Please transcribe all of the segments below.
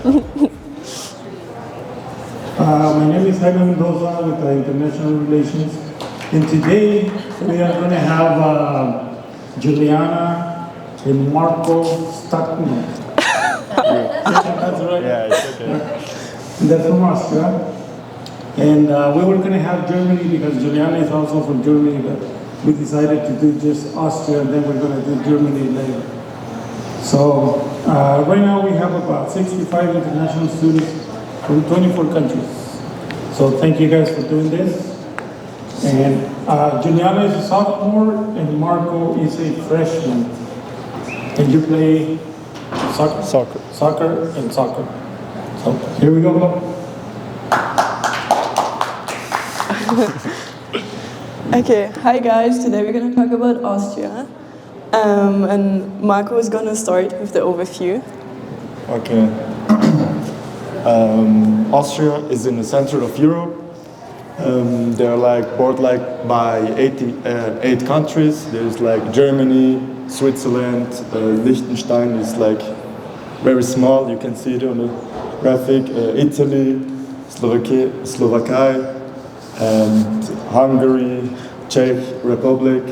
My name is Jaime Mendoza with International Relations, and today we are going to have Juliana and Marco Stuckman. That's right. Yeah, it's okay. That's from Austria. And we were going to have Germany because Juliana is also from Germany, but we decided to do just Austria, and then we're going to do Germany later. So right now we have about 65 international students from 24 countries. So thank you guys for doing this. And Juliana is a sophomore and Marco is a freshman. And you play soccer? Soccer and soccer. So here we go. Okay, hi guys. Today we're going to talk about Austria. And Marco is going to start with the overview. Okay. Austria is in the center of Europe. They're bordered by 8 countries. There's like Germany, Switzerland, Liechtenstein is like very small. You can see it on the graphic. Italy, Slovakia, and Hungary, Czech Republic,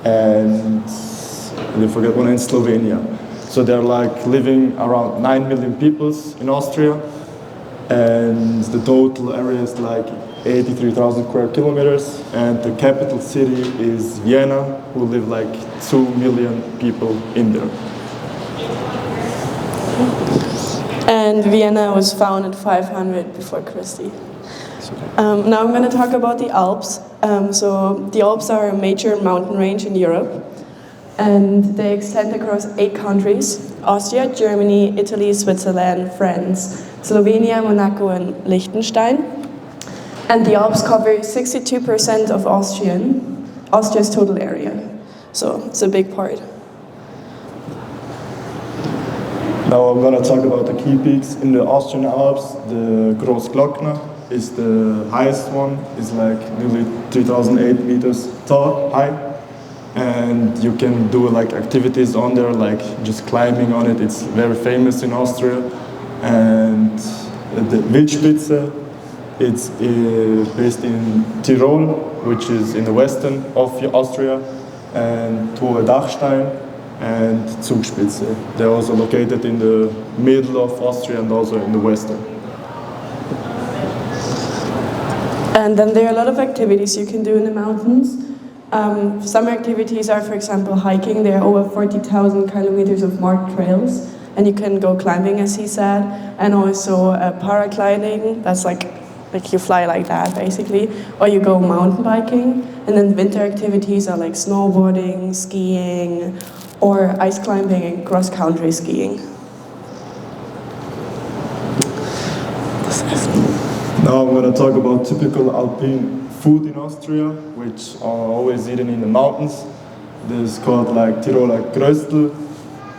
and I forget one, and Slovenia. So they're like living around 9 million people in Austria, and the total area is like 83,000 square kilometers, and the capital city is Vienna, who live like 2 million people in there. And Vienna was founded 500 before Christi. Now I'm going to talk about the Alps. So the Alps are a major mountain range in Europe, and they extend across 8 countries: Austria, Germany, Italy, Switzerland, France, Slovenia, Monaco, and Liechtenstein. And the Alps cover 62% of Austria's total area. So it's a big part. Now I'm going to talk about the key peaks in the Austrian Alps. The Großglockner is the highest one. It's like nearly 3,008 meters tall, high. And you can do like activities on there, like just climbing on it. It's very famous in Austria. And the Wildspitze, it's based in Tyrol, which is in the western of Austria, and Hohe Dachstein and Zugspitze. They're also located in the middle of Austria and also in the western. And then there are a lot of activities you can do in the mountains. Some activities are, for example, hiking. There are over 40,000 kilometers of marked trails, and you can go climbing, as he said, and also paragliding. That's like you fly like that, basically. Or you go mountain biking, and then winter activities are like snowboarding, skiing, or ice climbing and cross-country skiing. Now I'm going to talk about typical alpine food in Austria, which are always eaten in the mountains. This is called like Tiroler Kröstel.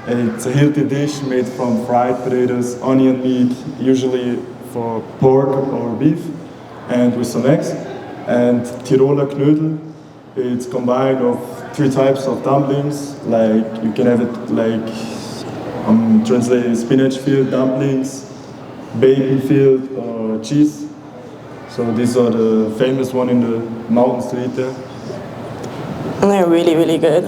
It's a healthy dish made from fried potatoes, onion meat, usually for pork or beef, and with some eggs. And Tiroler Knödel, it's combined of 3 types of dumplings. Like you can have it like translated spinach filled dumplings, bacon filled, or cheese. So these are the famous one in the mountains to eat there. And they're really, really good.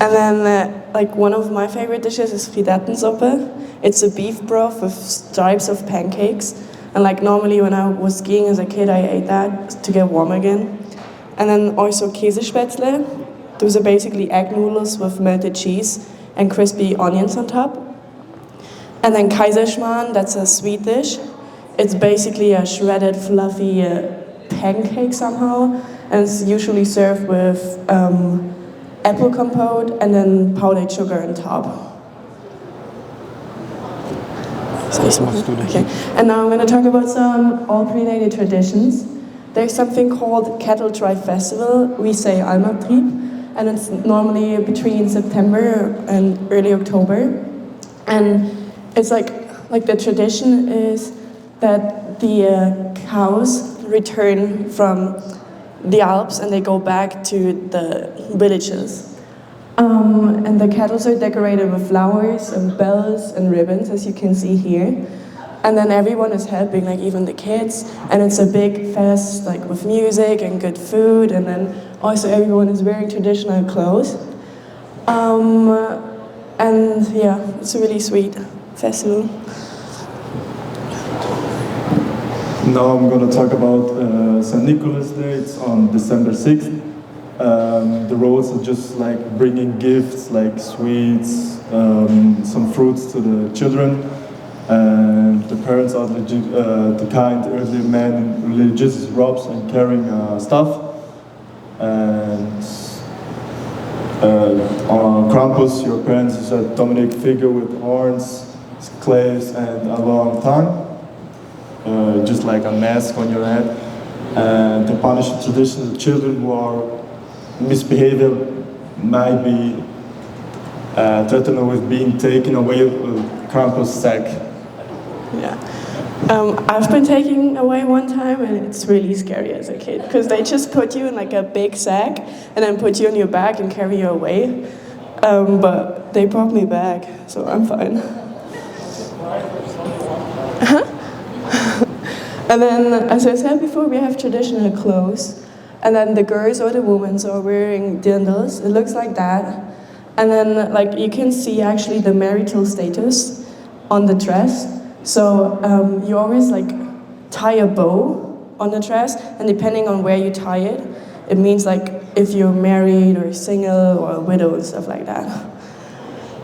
And then like one of my favorite dishes is Friettensuppe. It's a beef broth with stripes of pancakes. And like normally when I was skiing as a kid, I ate that to get warm again. And then also Käsespätzle. Those are basically egg noodles with melted cheese and crispy onions on top. And then Kaiserschmarrn, that's a sweet dish. It's basically a shredded, fluffy pancake somehow, and it's usually served with apple compote and then powdered sugar on top. Okay. And now I'm going to talk about some Alp-related traditions. There's something called Cattle Drive Festival. We say Almabtrieb, and it's normally between September and early October. And it's like the tradition is that the cows return from the Alps and they go back to the villages. And the kettles are decorated with flowers and bells and ribbons, as you can see here. And then everyone is helping, like even the kids. And it's a big fest, like with music and good food. And then also everyone is wearing traditional clothes. And yeah, it's a really sweet festival. Now I'm going to talk about St. Nicholas Day. It's on December 6th. The roles are just like bringing gifts, like sweets, some fruits to the children. And the parents are the kind elderly men in religious robes and carrying stuff. And on Krampus, your parents is a Dominic figure with horns, claves, and a long tongue. Just like a mask on your head. And to punish traditional children who are misbehaving might be threatened with being taken away with Krampus sack. Yeah. I've been taken away one time and it's really scary as a kid because they just put you in like a big sack and then put you on your back and carry you away. But they brought me back, so I'm fine. And then, as I said before, we have traditional clothes. And then the girls or the women are wearing dindles. It looks like that. And then, like, you can see actually the marital status on the dress. So you always like tie a bow on the dress, and depending on where you tie it, it means like if you're married or single or a widow and stuff like that.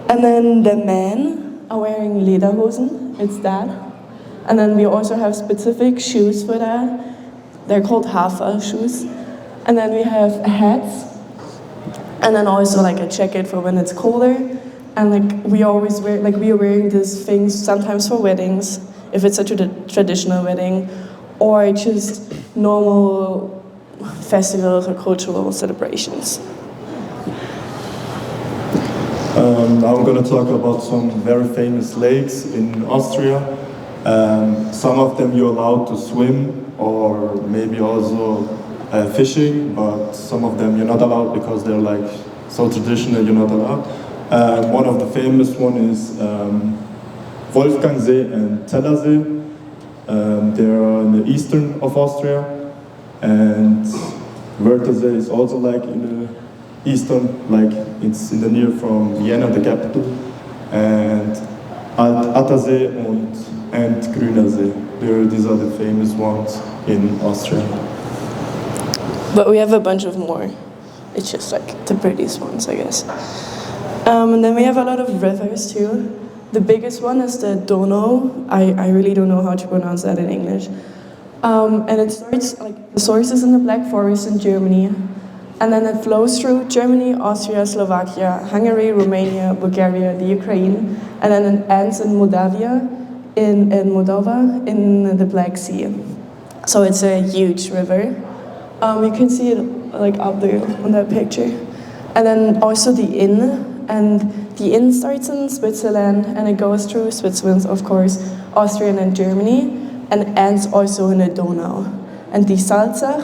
And then the men are wearing lederhosen. It's that. And then we also have specific shoes for that. They're called Hafer shoes. And then we have hats. And then also like a jacket for when it's colder. And like we always wear, like we are wearing these things sometimes for weddings, if it's a traditional wedding, or just normal festivals or cultural celebrations. I'm going to talk about some very famous lakes in Austria. Some of them you're allowed to swim or maybe also fishing, but some of them you're not allowed because they're like so traditional, you're not allowed. One of the famous one is Wolfgangsee and Zellersee. They are in the eastern of Austria, and Wörthersee is also like in the eastern, like it's in the near from Vienna, the capital, and Attersee and Grünersee. These are the famous ones in Austria. But we have a bunch of more. It's just like the prettiest ones, I guess. And then we have a lot of rivers too. The biggest one is the Donau. I really don't know how to pronounce that in English. And it starts, like, the source is in the Black Forest in Germany. And then it flows through Germany, Austria, Slovakia, Hungary, Romania, Bulgaria, the Ukraine. And then it ends in Moldavia, in Moldova, in the Black Sea. So it's a huge river. You can see it like up there on that picture. And then also the Inn. And the Inn starts in Switzerland and it goes through Switzerland, of course, Austria and Germany, and ends also in the Donau. And the Salzach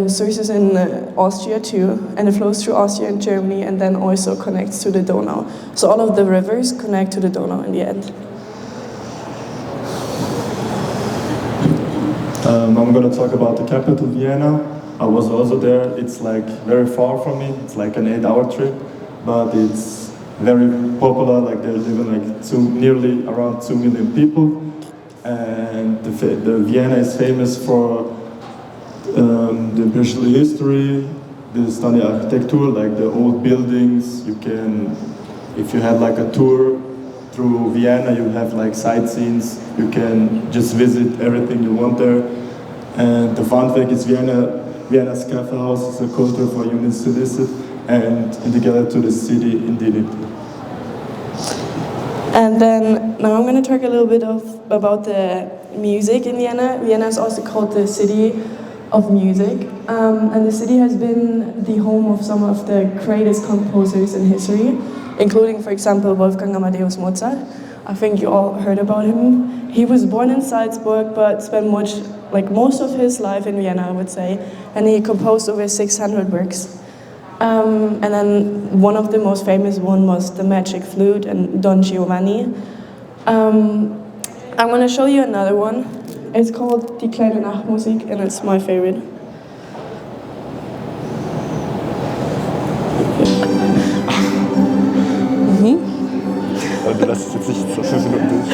sources in Austria too, and it flows through Austria and Germany and then also connects to the Donau. So all of the rivers connect to the Donau in the end. I'm going to talk about the capital, Vienna. I was also there. It's like very far from me. It's like an 8-hour trip, but it's very popular. Like they're living like nearly around 2 million people, and the Vienna is famous for the imperial history, the stunning architecture, like the old buildings. You can, if you had like a tour through Vienna, you have like sightseeings. You can just visit everything you want there. And the fun fact is Vienna's cafe house is a culture for humans to visit and integrate to the city indeed. And then now I'm going to talk a little bit about the music in Vienna. Vienna is also called the city of music, and the city has been the home of some of the greatest composers in history, including, for example, Wolfgang Amadeus Mozart. I think you all heard about him. He was born in Salzburg, but spent most of his life in Vienna, I would say, and he composed over 600 works. And then one of the most famous one was the Magic Flute and Don Giovanni. I'm going to show you another one. It's called Die kleine Nachtmusik and it's my favorite. Du lässt es jetzt nicht so 5 Minuten durch.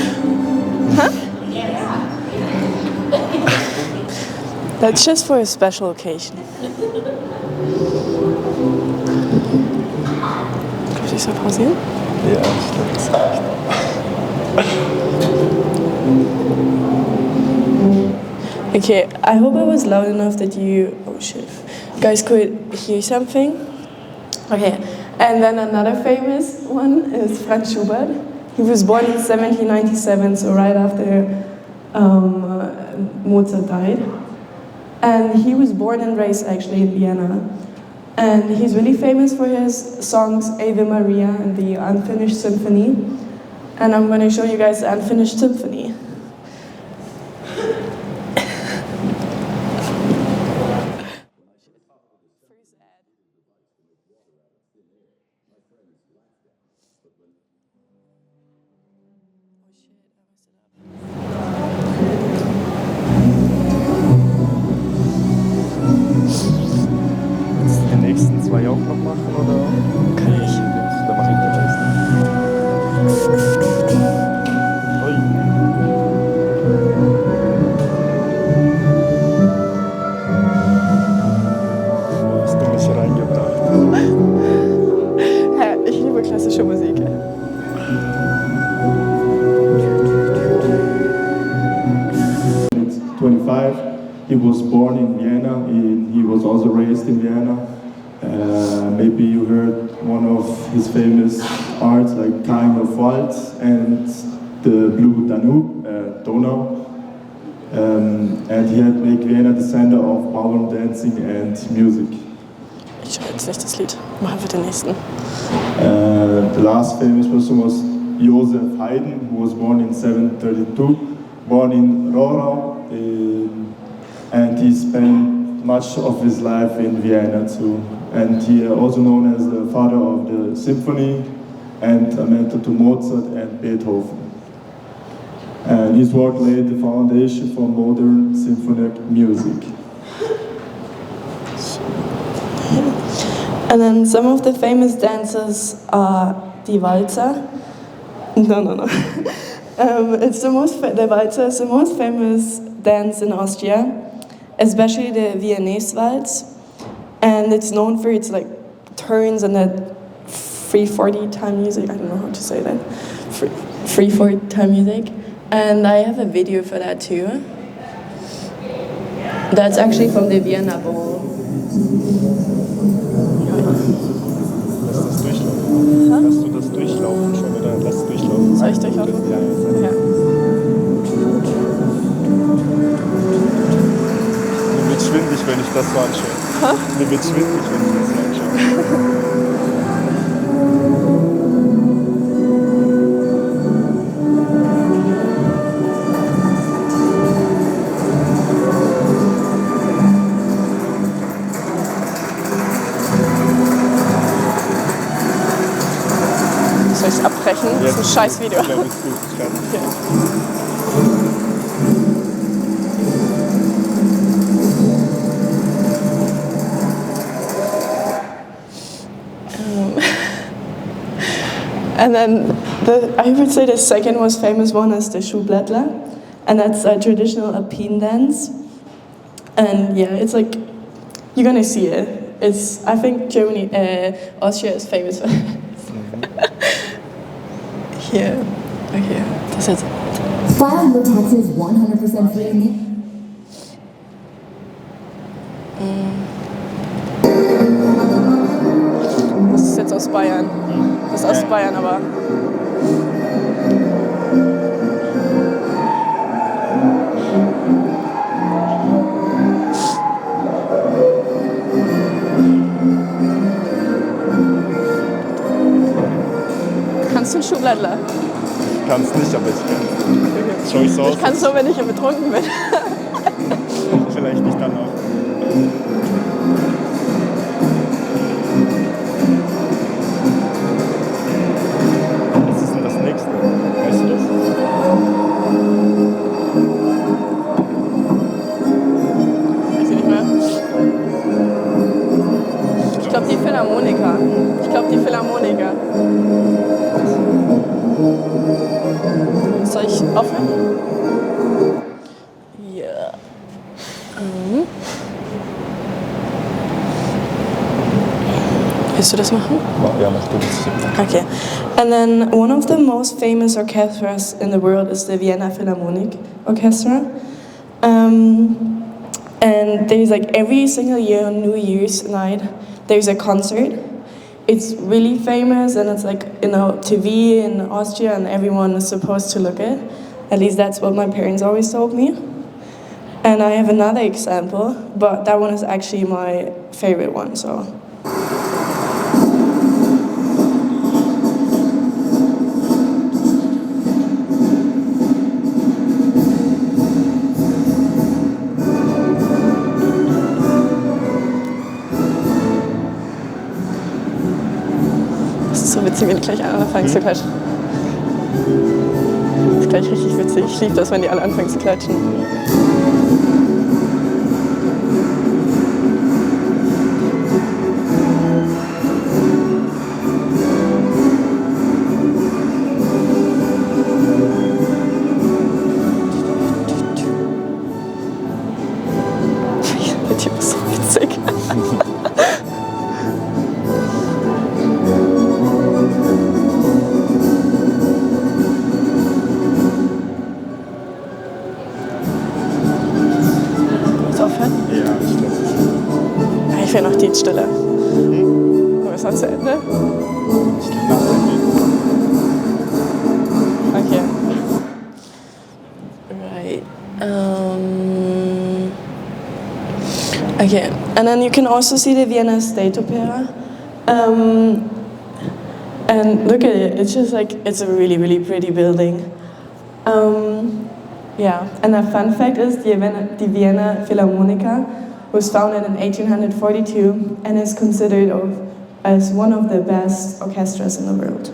That's just for a special occasion. Darf ich so pausieren? Ja, ich glaube, das reicht. Okay, I hope I was loud enough that you, oh shit, guys could hear something. Okay, and then another famous one is Franz Schubert. He was born in 1797, so right after Mozart died. And he was born and raised actually in Vienna. And he's really famous for his songs Ave Maria and the Unfinished Symphony. And I'm going to show you guys the Unfinished Symphony. Die nächsten 2 auch noch machen, oder? Kann ich. Dann mache ich den nächsten. Ui. Wo hast du mich reingebracht? Hä, ich liebe klassische Musik. 25. He was born in Vienna. He was also raised in Vienna. Maybe you heard one of his famous arts like Kind of Waltz and the Blue Danube, Donau. And he had made Vienna the center of ballroom dancing and music. Ich höre jetzt nicht das Lied. Machen wir den nächsten. The last famous person was Joseph Haydn, who was born in 732, born in Rohrau, and he spent much of his life in Vienna too. And he also known as the father of the symphony and a mentor to Mozart and Beethoven. And his work laid the foundation for modern symphonic music. And then some of the famous dances are the Walzer. No. It's the Walzer is the most famous dance in Austria, especially the Viennese waltz. And it's known for its like turns and that 3/40 time music. I don't know how to say that. 3/4 time music. And I have a video for that too. That's actually from the Vienna Ball. Lass das durchlaufen. Huh? Lass du das durchlaufen schon wieder? Lass es durchlaufen. Soll ich durchlaufen? Ja, jetzt. Ja. Mir wird schwindelig, wenn ich das so anschaue. Mir wird schwindelig, wenn ich das so anschaue. Soll ich es abbrechen? Das ist ein scheiß Video. Ich glaube, es ist gut. Ich kann. Okay. And then I would say the second most famous one is the Schuhblättler, and that's a traditional Alpine dance. And yeah, it's like you're gonna see it. It's I think Austria is famous for it. Here, okay, das ist. File your taxes 100% free. Das ist jetzt aus Bayern. Das ist aus Bayern, aber. Kannst du einen Schuhblättler? Ich kann es nicht, aber ich kann. Schau ich so aus? Ich kann es nur, wenn ich betrunken bin. Vielleicht nicht dann auch. Willst du das machen? Ja, mach du das. Okay. And then one of the most famous orchestras in the world is the Vienna Philharmonic Orchestra. And there's like every single year on New Year's night, there's a concert. It's really famous and it's like, you know, TV in Austria and everyone is supposed to look at. At least that's what my parents always told me. And I have another example, but that one is actually my favorite one, so. Das ist so witzig, wenn die gleich alle anfangen zu klatschen. Das ist gleich richtig witzig. Ich liebe das, wenn die alle anfangen zu klatschen. Der Typ ist so witzig. Ich will noch die Stille. Aber ist noch zu Ende? Okay. Right. Okay. And then you can also see the Vienna State Opera. And look at it. It's just like, it's a really, really pretty building. Yeah. And a fun fact is the Vienna Philharmonica was founded in 1842 and is considered as one of the best orchestras in the world.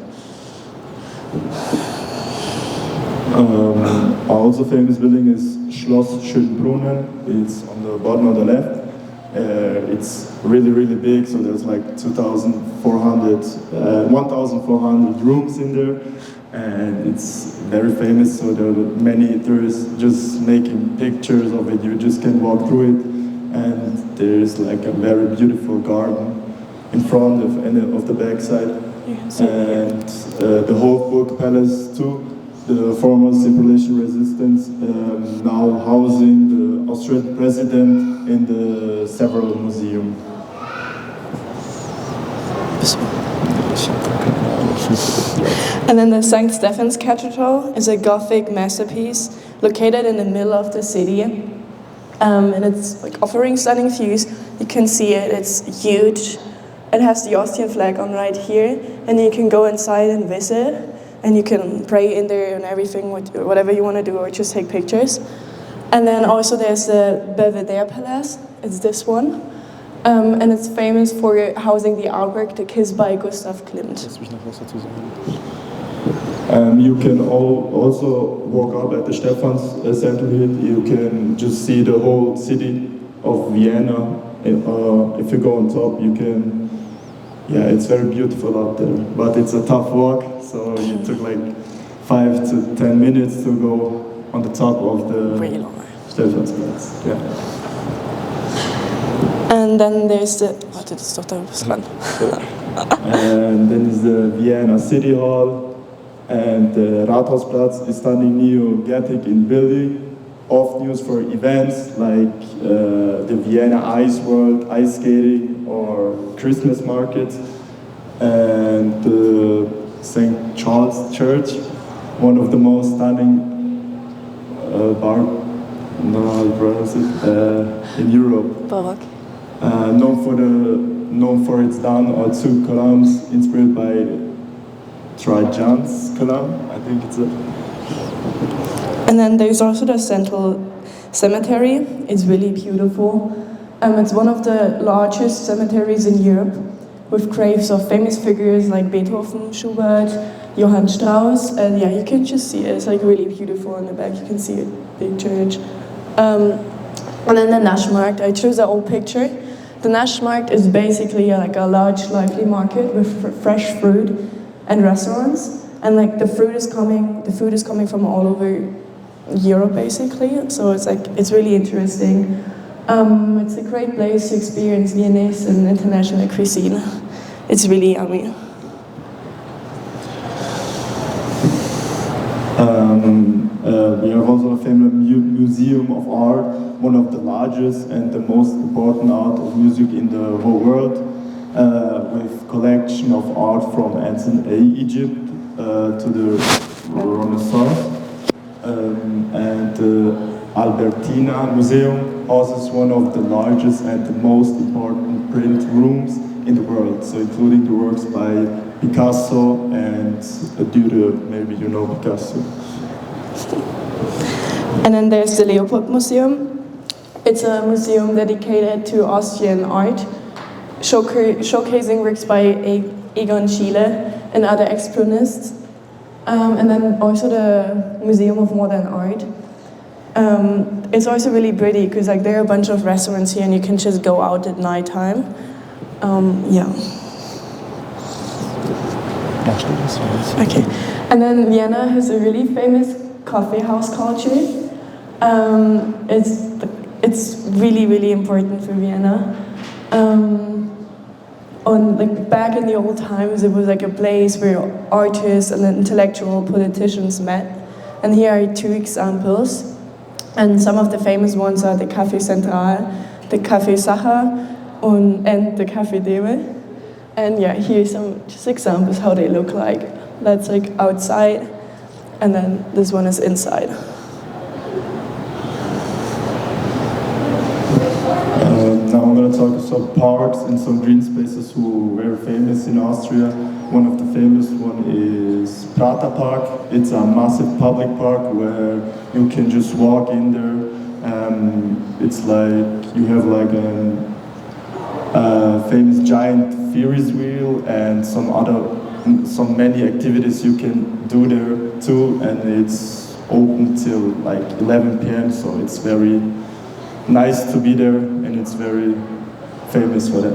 Also famous building is Schloss Schönbrunn. It's on the bottom of the left. It's really, really big, so there's like 1,400 rooms in there, and it's very famous, so there are many tourists just making pictures of it. You just can walk through it. And there's like a very beautiful garden in front of the backside. And the Hofburg Palace too, the former separation resistance, now housing the Austrian president in the several museums. And then the St. Stephen's Cathedral is a Gothic masterpiece located in the middle of the city. And it's like offering stunning views. You can see it, it's huge. It has the Austrian flag on right here, and you can go inside and visit, and you can pray in there and everything, whatever you want to do, or just take pictures. And then also there's the Belvedere Palace, it's this one. And it's famous for housing the artwork The Kiss by Gustav Klimt. You can also walk up at the Stephans Center here. You can just see the whole city of Vienna. If you go on top, you can. Yeah, it's very beautiful out there, but it's a tough walk. So it took like 5 to 10 minutes to go on the top of the Stephans Platz. Yeah. And then there's the. Warte, das ist doch da dran. And then is the Vienna City Hall. And the Rathausplatz is standing neo-Gothic in building, often used for events like the Vienna Ice World, ice skating, or Christmas market. And the St. Charles Church, one of the most stunning in Europe. Baroque. Known for its down or two columns inspired by Trajan's column, I think it's it. And then there's also the Central Cemetery. It's really beautiful. It's one of the largest cemeteries in Europe, with graves of famous figures like Beethoven, Schubert, Johann Strauss, and yeah, you can just see it. It's like really beautiful in the back. You can see a big church. And then the Naschmarkt. I chose an old picture. The Naschmarkt is basically like a large, lively market with fresh fruit and restaurants, and like the food is coming from all over Europe basically. So it's really interesting. It's a great place to experience Viennese and international cuisine. It's really yummy. We have also a famous museum of art, one of the largest and the most important art of music in the whole world, with collection of art from ancient Egypt to the Renaissance. And the Albertina Museum houses one of the largest and the most important print rooms in the world, so including the works by Picasso and Dürer, maybe you know Picasso. And then there's the Leopold Museum. It's a museum dedicated to Austrian art, showcasing works by Egon Schiele and other expressionists. And then also the Museum of Modern Art. It's also really pretty because like there are a bunch of restaurants here and you can just go out at night time. Yeah. Okay. And then Vienna has a really famous coffee house culture. It's really, really important for Vienna. Back in the old times, it was like a place where artists and intellectual politicians met. And here are two examples. And some of the famous ones are the Café Central, the Café Sacher, and the Café Dewe. And yeah, here's some just examples how they look like. That's like outside, and then this one is inside. Now I'm going to talk about some parks and some green spaces who are very famous in Austria. One of the famous one is Prater Park. It's a massive public park where you can just walk in there. It's like you have like a famous giant Ferris wheel and some many activities you can do there too. And it's open till like 11 p.m. So it's very nice to be there, and it's very famous for that.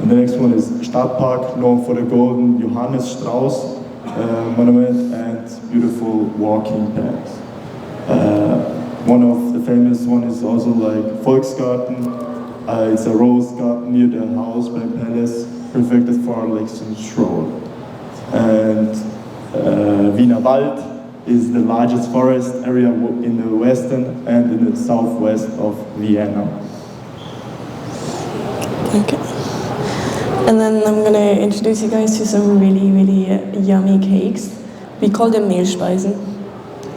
And the next one is Stadtpark, known for the golden Johannes Strauss monument and beautiful walking paths. One of the famous one is also like Volksgarten. It's a rose garden near the house by Palace, perfected for like some stroll. And Wiener Wald is the largest forest area in the western and in the southwest of Vienna. Okay. And then I'm gonna introduce you guys to some really, really yummy cakes. We call them Mehlspeisen.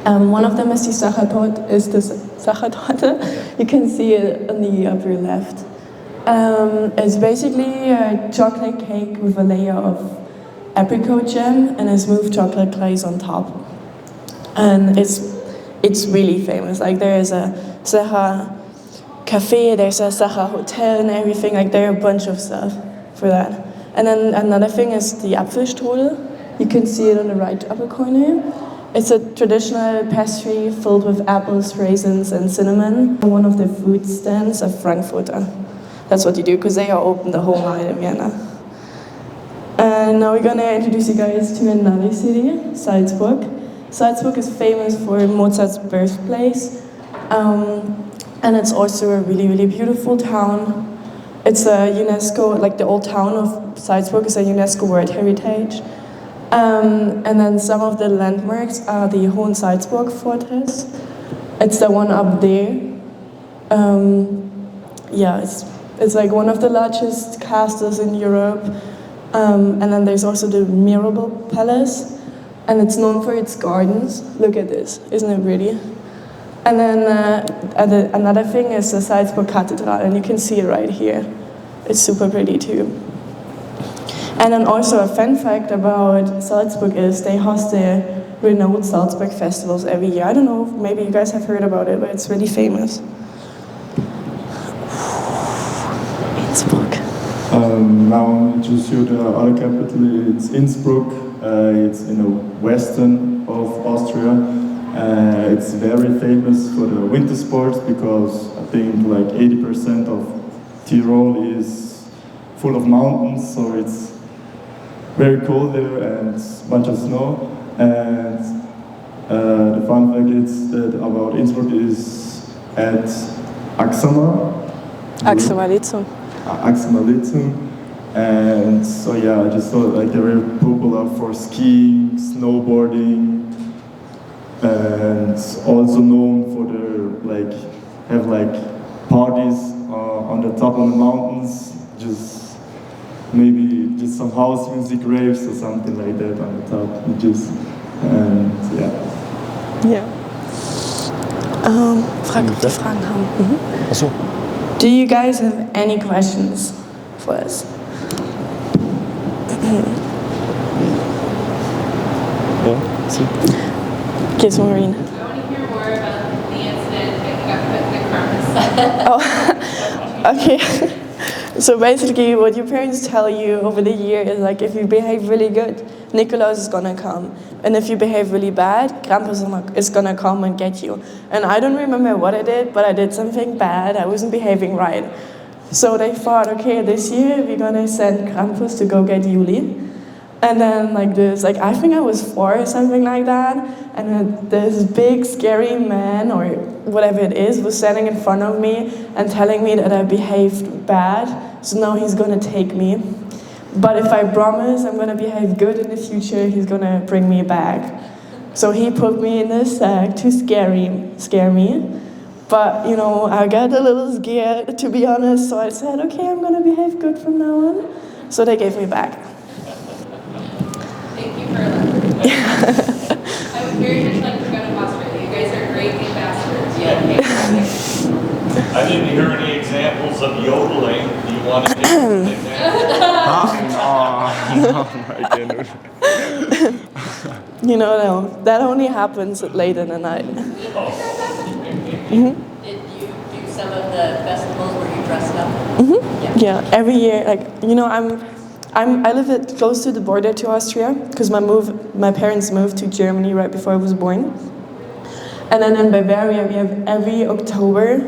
One of them is the Sachertorte. You can see it on the upper left. It's basically a chocolate cake with a layer of apricot jam and a smooth chocolate glaze on top. And it's really famous. Like there is a Sacher cafe, there's a Sacher hotel and everything. Like there are a bunch of stuff for that. And then another thing is the Apfelstrudel. You can see it on the right upper corner. It's a traditional pastry filled with apples, raisins, and cinnamon. One of the food stands of Frankfurter. That's what you do, because they are open the whole night in Vienna. And now we're gonna introduce you guys to another city, Salzburg. Salzburg is famous for Mozart's birthplace. And it's also a really, really beautiful town. It's a UNESCO, like the old town of Salzburg is a UNESCO World Heritage. And then some of the landmarks are the Hohensalzburg Fortress. It's the one up there. Yeah, it's like one of the largest castles in Europe. And then there's also the Mirabel Palace. And it's known for its gardens. Look at this, isn't it pretty? And then another thing is the Salzburg Cathedral, and you can see it right here. It's super pretty too. And then also a fun fact about Salzburg is they host the renowned Salzburg festivals every year. I don't know, maybe you guys have heard about it, but it's really famous. Innsbruck. Now I'll introduce you to the other capital. It's Innsbruck. It's in the western of Austria. It's very famous for the winter sports because I think like 80% of Tyrol is full of mountains, so it's very cold there and a bunch of snow. And The fun fact is that about Innsbruck is at Axamalizum. Axamalizum. And so yeah, I just thought like they're very popular for skiing, snowboarding, and also known for their have parties on the top of the mountains, just maybe just some house music raves or something like that on the top. And yeah. Ja. Frag, ob die Fragen haben. Mhm. Ach so. Do you guys have any questions for us? Yeah, see. Yes, Maureen. I want to hear more about the incident that got put in the crumbs. Okay. So basically what your parents tell you over the year is like, if you behave really good, Nikolaus is gonna come. And if you behave really bad, Krampus is gonna come and get you. And I don't remember what I did, but I did something bad. I wasn't behaving right. So they thought, okay, this year we're gonna send Krampus to go get Juli. And then I think I was 4 or something like that, and then this big scary man, or whatever it is, was standing in front of me and telling me that I behaved bad, so now he's gonna take me. But if I promise I'm gonna behave good in the future, he's gonna bring me back. So he put me in the sack to scare me. But, you know, I got a little scared, to be honest, so I said, okay, I'm gonna behave good from now on. So they gave me back. Thank you for elaborating. I would very much like to go to Austria. You guys are great ambassadors. I didn't hear any examples of yodeling. Do you want to give an example? You know, no, that only happens late in the night. Did you do some of the festivals where you dressed up? Yeah, every year, I live close to the border to Austria because my parents moved to Germany right before I was born. And then in Bavaria, we have every October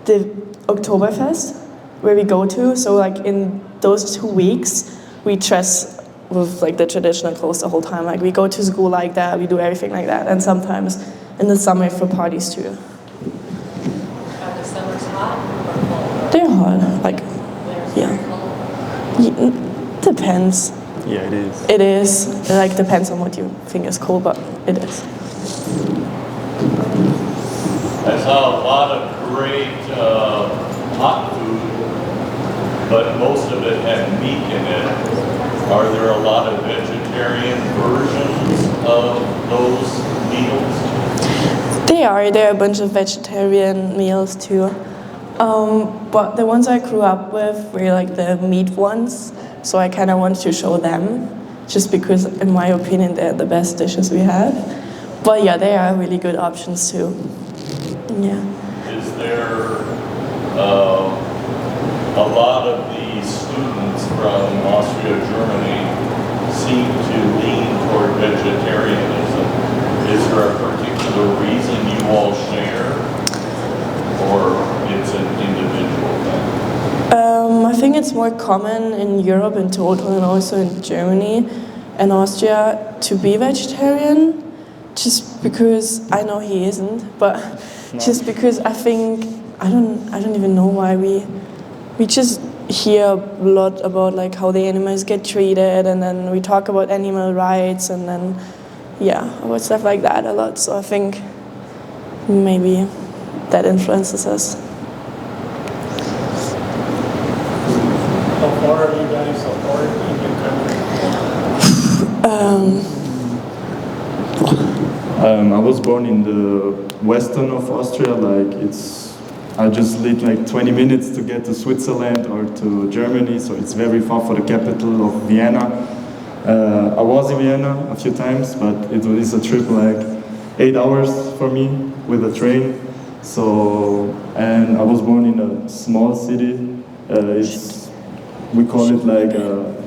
the Oktoberfest where we go to. So in those 2 weeks, we dress with the traditional clothes the whole time. We go to school like that, we do everything like that, and sometimes in the summer for parties too. Are the summers hot or cold? They're hot, Winter's yeah. cold? Depends. Yeah, it is. It is. Depends on what you think is cool, but it is. I saw a lot of great hot food, but most of it had meat in it. Are there a lot of vegetarian versions of those meals? There are a bunch of vegetarian meals too. But the ones I grew up with were the meat ones, so I kind of wanted to show them, just because in my opinion they're the best dishes we have. But yeah, they are really good options too. Yeah. Is there a lot of the students from Austria, Germany seem to lean toward vegetarianism? Is there a particular reason you all share, or it's an individual thing? I think it's more common in Europe in total and also in Germany and Austria to be vegetarian, just because I know he isn't, but just because I think I don't even know why we just hear a lot about how the animals get treated, and then we talk about animal rights, and then about stuff like that a lot. So I think maybe that influences us. How far are you guys apart in your country? I was born in the western of Austria. I just need 20 minutes to get to Switzerland or to Germany, so it's very far for the capital of Vienna. I was in Vienna a few times, but it is a trip 8 hours for me with a train. So, and I was born in a small city. We call it a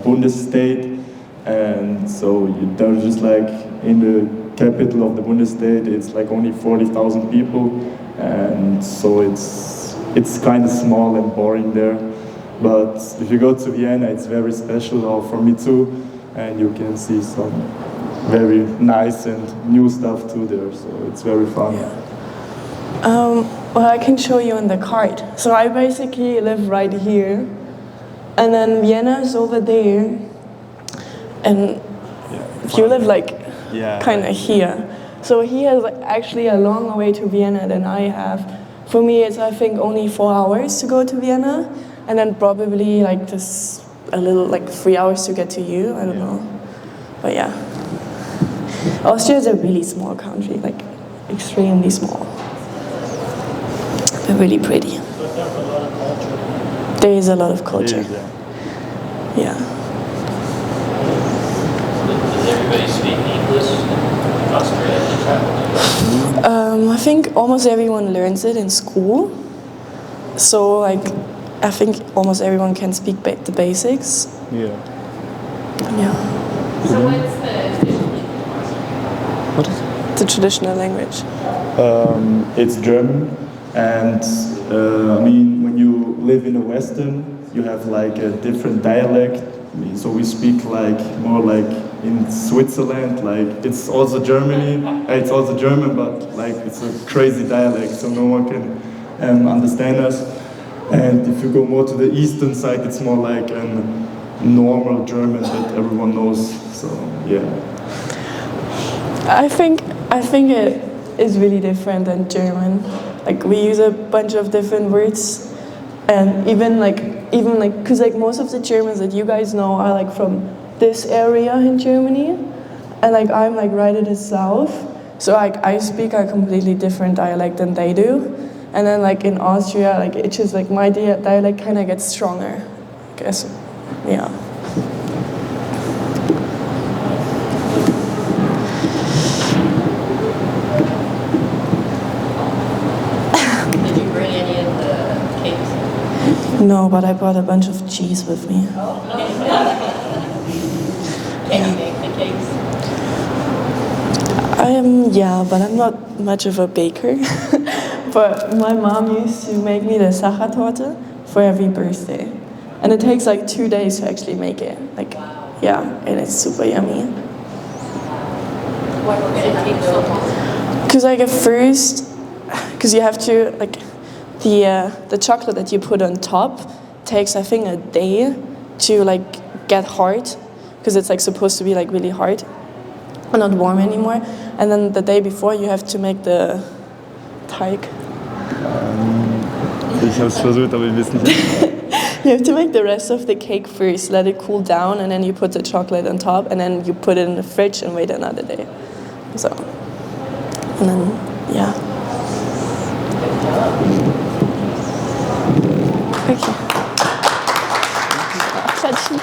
Bundesstate, and so they're just in the capital of the Bundesstate. It's only 40,000 people, and so it's kind of small and boring there. But if you go to Vienna, it's very special for me too, and you can see some very nice and new stuff too there, so it's very fun. Well, I can show you on the card. So I basically live right here, and then Vienna is over there, and if you live like kind of here. So he has like, actually a longer way to Vienna than I have. For me, it's I think only 4 hours to go to Vienna, and then probably like just a little like 3 hours to get to you. I don't know, but yeah. Austria is a really small country, like extremely small, but really pretty. There is a lot of culture. Yeah. Does everybody speak English in Austria? I think almost everyone learns it in school. So like, I think almost everyone can speak the basics. Yeah. Yeah. So what's the official language of Austria? What is it? The traditional language. It's German, and I mean, when you live in the Western, you have like a different dialect. So we speak like more like in Switzerland, like it's also Germany, it's also German, but like it's a crazy dialect, so no one can understand us. And if you go more to the eastern side, it's more like a normal German that everyone knows. So yeah. I think it is really different than German. Like we use a bunch of different words, and even like because like most of the Germans that you guys know are like from this area in Germany, and like I'm like right in the south, so like I speak a completely different dialect than they do, and then like in Austria, like it's just like my dialect kind of gets stronger, I guess, yeah. Did you bring any of the cakes? No, but I brought a bunch of cheese with me. Can you make the cakes? Yeah, but I'm not much of a baker. But my mom used to make me the Sachertorte for every birthday. And it takes like 2 days to actually make it. Like, yeah, and it's super yummy. Why were it take so long? Because like at first, because you have to, like, the chocolate that you put on top takes, I think, a day to like get hard. Because it's like supposed to be like really hard and not warm anymore. And then the day before you have to make the Teig. Ich habe es versucht, aber wir wissen nicht. You have to make the rest of the cake first, let it cool down, and then you put the chocolate on top, and then you put it in the fridge and wait another day. So, and then, yeah. Okay. Klatschen.